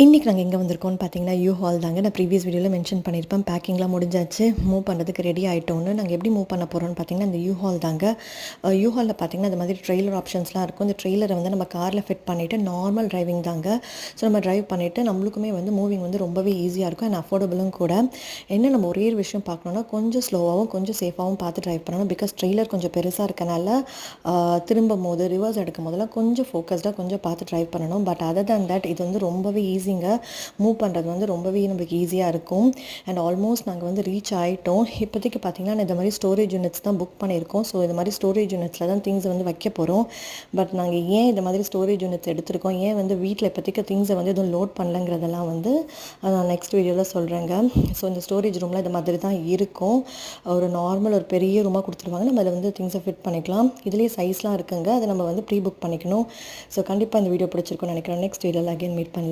இன்றைக்கி நாங்கள் எங்கே வந்திருக்கோம்னு பார்த்தீங்கன்னா ஹால் தாங்க. நான் ப்ரீவியஸ் வீடியோவில் மென்ஷன் பண்ணியிருப்பேன். பேக்கிங்லாம் முடிஞ்சாச்சு, மூவ் பண்ணுறதுக்கு ரெடி ஆகிட்டோன்னு. நாங்கள் எப்படி மூவ் பண்ண போகிறோம்னு பார்த்தீங்கன்னா இந்த ஹால் தாங்க. ஹாலில் பார்த்தீங்கன்னா இந்த மாதிரி ட்ரெய்லர் ஆப்ஷன்ஸ்லாம் இருக்கும். இந்த ட்ரெய்லரை வந்து நம்ம காரில் ஃபிட் பண்ணிவிட்டு நார்மல் டிரைவிங் தாங்க. ஸோ நம்ம ட்ரைவ் பண்ணிவிட்டு நம்மளுக்குமே வந்து மூவிங் வந்து ரொம்பவே ஈஸியாக இருக்கும் அண்ட் அஃபோர்டபுளும் கூட. என்ன நம்ம ஒரே ஒரு விஷயம் பார்க்கணுன்னா கொஞ்சம் ஸ்லோவாகவும் கொஞ்சம் சேஃபாகவும் பார்த்து ட்ரைவ் பண்ணணும். பிகாஸ் ட்ரெய்லர் கொஞ்சம் பெருசாக இருக்கனால திரும்பும் போது ரிவர்ஸ் எடுக்கும் போதெல்லாம் கொஞ்சம் ஃபோக்கஸ்டாக கொஞ்சம் பார்த்து ட்ரைவ் பண்ணணும். பட் அதர் தேன் தட் இது வந்து ரொம்பவே ஈஸிங்க. மூவ் பண்ணுறது வந்து ரொம்பவே நம்மளுக்கு ஈஸியாக இருக்கும். அண்ட் ஆல்மோஸ்ட் நாங்கள் வந்து ரீச் ஆகிட்டோம். இப்போதைக்கு பார்த்திங்கன்னா இந்த மாதிரி ஸ்டோரேஜ் யூனிட்ஸ் தான் புக் பண்ணியிருக்கோம். ஸோ இந்த மாதிரி ஸ்டோரேஜ் யூனிட்ஸில் தான் திங்ஸ் வந்து வைக்க போகிறோம். பட் நாங்கள் ஏன் இந்த மாதிரி ஸ்டோரேஜ் யூனிட்ஸ் எடுத்திருக்கோம், ஏன் வந்து வீட்டில் இப்போதைக்கு திங்ஸை வந்து எதுவும் லோட் பண்ணலங்கிறதெல்லாம் வந்து நான் நெக்ஸ்ட் வீடியோவில் சொல்கிறேங்க. ஸோ இந்த ஸ்டோரேஜ் ரூமில் இந்த மாதிரி தான் இருக்கும். ஒரு நார்மல் ஒரு பெரிய ரூமாக கொடுத்துருவாங்க. நம்ம அதில் வந்து திங்ஸை ஃபிட் பண்ணிக்கலாம். இதுலேயே சைஸ்லாம் இருக்குங்க. அதை நம்ம வந்து ப்ரீ புக் பண்ணிக்கணும். ஸோ கண்டிப்பாக இந்த வீடியோ பிடிச்சிருக்கும்னு நினைக்கிறேன். நெக்ஸ்ட் வீடியோவில் அகைன் மீட் பண்ணலாம்.